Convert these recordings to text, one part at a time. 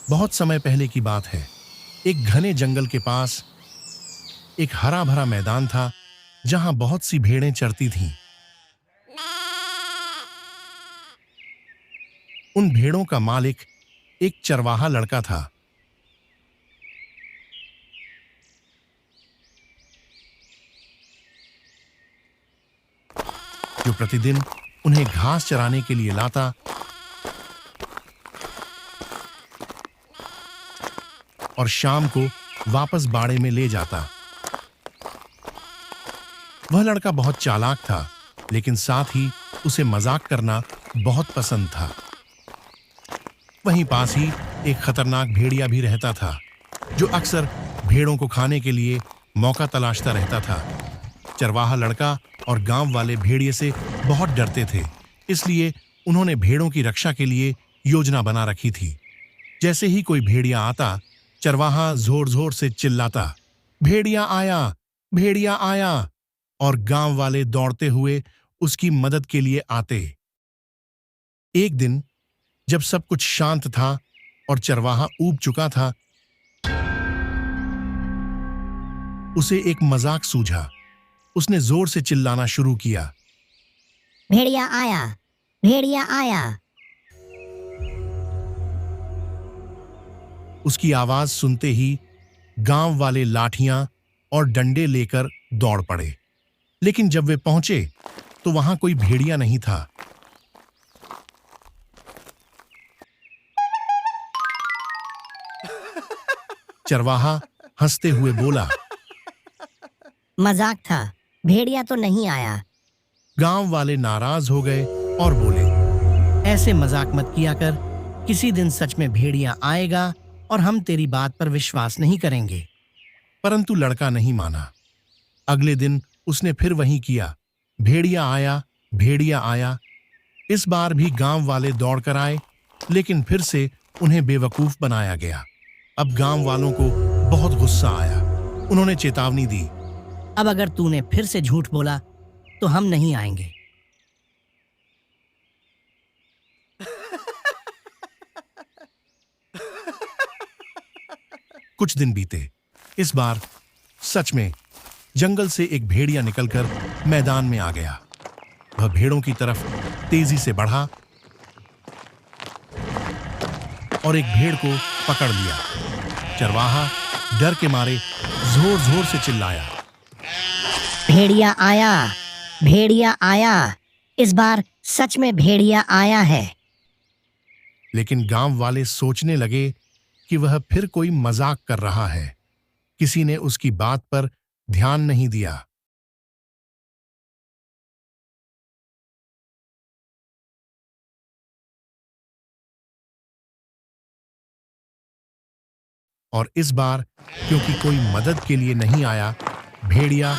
बहुत समय पहले की बात है। एक घने जंगल के पास एक हरा भरा मैदान था जहां बहुत सी भेड़ें चरती थीं। उन भेड़ों का मालिक एक चरवाहा लड़का था जो प्रतिदिन उन्हें घास चराने के लिए लाता और शाम को वापस बाड़े में ले जाता। वह लड़का बहुत चालाक था, लेकिन साथ ही उसे मजाक करना बहुत पसंद था। वहीं पास ही एक खतरनाक भेड़िया भी रहता था जो अक्सर भेड़ों को खाने के लिए मौका तलाशता रहता था। चरवाहा लड़का और गांव वाले भेड़िए से बहुत डरते थे, इसलिए उन्होंने भेड़ों की रक्षा के लिए योजना बना रखी थी। जैसे ही कोई भेड़िया आता, चरवाहा जोर जोर से चिल्लाता, भेड़िया आया, भेड़िया आया, और गांव वाले दौड़ते हुए उसकी मदद के लिए आते। एक दिन जब सब कुछ शांत था और चरवाहा ऊब चुका था, उसे एक मजाक सूझा। उसने जोर से चिल्लाना शुरू किया, भेड़िया आया, भेड़िया आया। उसकी आवाज सुनते ही गांव वाले लाठियां और डंडे लेकर दौड़ पड़े। लेकिन जब वे पहुंचे तो वहां कोई भेड़िया नहीं था। चरवाहा हंसते हुए बोला, मजाक था, भेड़िया तो नहीं आया। गांव वाले नाराज हो गए और बोले, ऐसे मजाक मत किया कर, किसी दिन सच में भेड़िया आएगा और हम तेरी बात पर विश्वास नहीं करेंगे। परंतु लड़का नहीं माना। अगले दिन उसने फिर वही किया, भेड़िया आया, भेड़िया आया। इस बार भी गांव वाले दौड़कर आए, लेकिन फिर से उन्हें बेवकूफ बनाया गया। अब गांव वालों को बहुत गुस्सा आया। उन्होंने चेतावनी दी, अब अगर तूने फिर से झूठ बोला तो हम नहीं आएंगे। कुछ दिन बीते। इस बार सच में जंगल से एक भेड़िया निकलकर मैदान में आ गया। वह भेड़ों की तरफ तेजी से बढ़ा और एक भेड़ को पकड़ लिया। चरवाहा डर के मारे जोर जोर से चिल्लाया, भेड़िया आया, भेड़िया आया। इस बार सच में भेड़िया आया है। लेकिन गांव वाले सोचने लगे कि वह फिर कोई मजाक कर रहा है। किसी ने उसकी बात पर ध्यान नहीं दिया। और इस बार क्योंकि कोई मदद के लिए नहीं आया, भेड़िया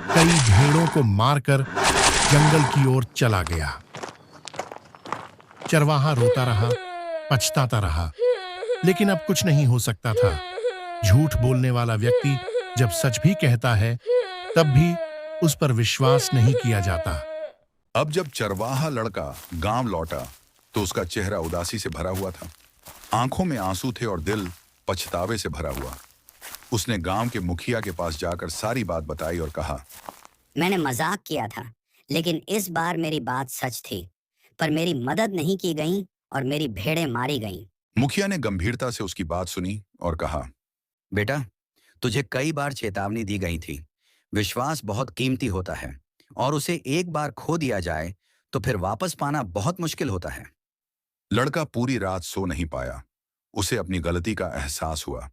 कई भेड़ों को मारकर जंगल की ओर चला गया। चरवाहा रोता रहा, पछताता रहा, लेकिन अब कुछ नहीं हो सकता था। झूठ बोलने वाला व्यक्ति जब सच भी कहता है, तब भी उस पर विश्वास नहीं किया जाता। अब जब चरवाहा लड़का गांव लौटा तो उसका चेहरा उदासी से भरा हुआ था। आंखों में आंसू थे और दिल पछतावे से भरा हुआ। उसने गांव के मुखिया के पास जाकर सारी बात बताई और कहा, मैंने मजाक किया था, लेकिन इस बार मेरी बात सच थी, पर मेरी मदद नहीं की गई और मेरी भेड़ें मारी गईं। मुखिया ने गंभीरता से उसकी बात सुनी और कहा, बेटा, तुझे कई बार चेतावनी दी गई थी। विश्वास बहुत कीमती होता है और उसे एक बार खो दिया जाए तो फिर वापस पाना बहुत मुश्किल होता है। लड़का पूरी रात सो नहीं पाया। उसे अपनी गलती का एहसास हुआ।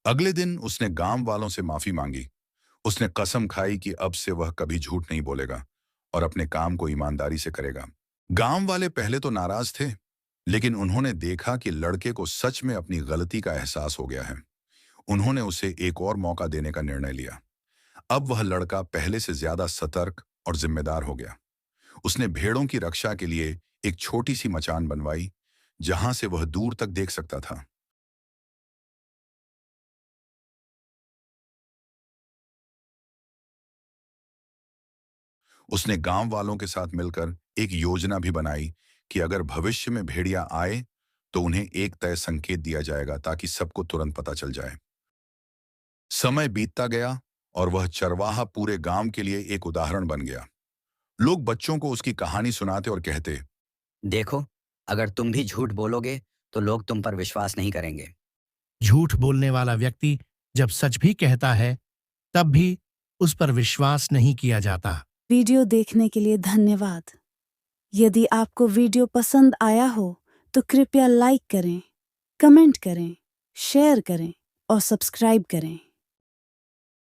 अगले दिन उसने गांव वालों से माफी मांगी। उसने कसम खाई कि अब से वह कभी झूठ नहीं बोलेगा और अपने काम को ईमानदारी से करेगा। गांव वाले पहले तो नाराज थे, लेकिन उन्होंने देखा कि लड़के को सच में अपनी गलती का एहसास हो गया है। उन्होंने उसे एक और मौका देने का निर्णय लिया। अब वह लड़का पहले से ज्यादा सतर्क और जिम्मेदार हो गया। उसने भेड़ों की रक्षा के लिए एक छोटी सी मचान बनवाई, जहां से वह दूर तक देख सकता था। उसने गांव वालों के साथ मिलकर एक योजना भी बनाई कि अगर भविष्य में भेड़िया आए तो उन्हें एक तय संकेत दिया जाएगा ताकि सबको तुरंत पता चल जाए। समय बीतता गया और वह चरवाहा पूरे गांव के लिए एक उदाहरण बन गया। लोग बच्चों को उसकी कहानी सुनाते और कहते, देखो, अगर तुम भी झूठ बोलोगे तो लोग तुम पर विश्वास नहीं करेंगे। झूठ बोलने वाला व्यक्ति जब सच भी कहता है तब भी उस पर विश्वास नहीं किया जाता। वीडियो देखने के लिए धन्यवाद। यदि आपको वीडियो पसंद आया हो तो कृपया लाइक करें, कमेंट करें, शेयर करें और सब्सक्राइब करें।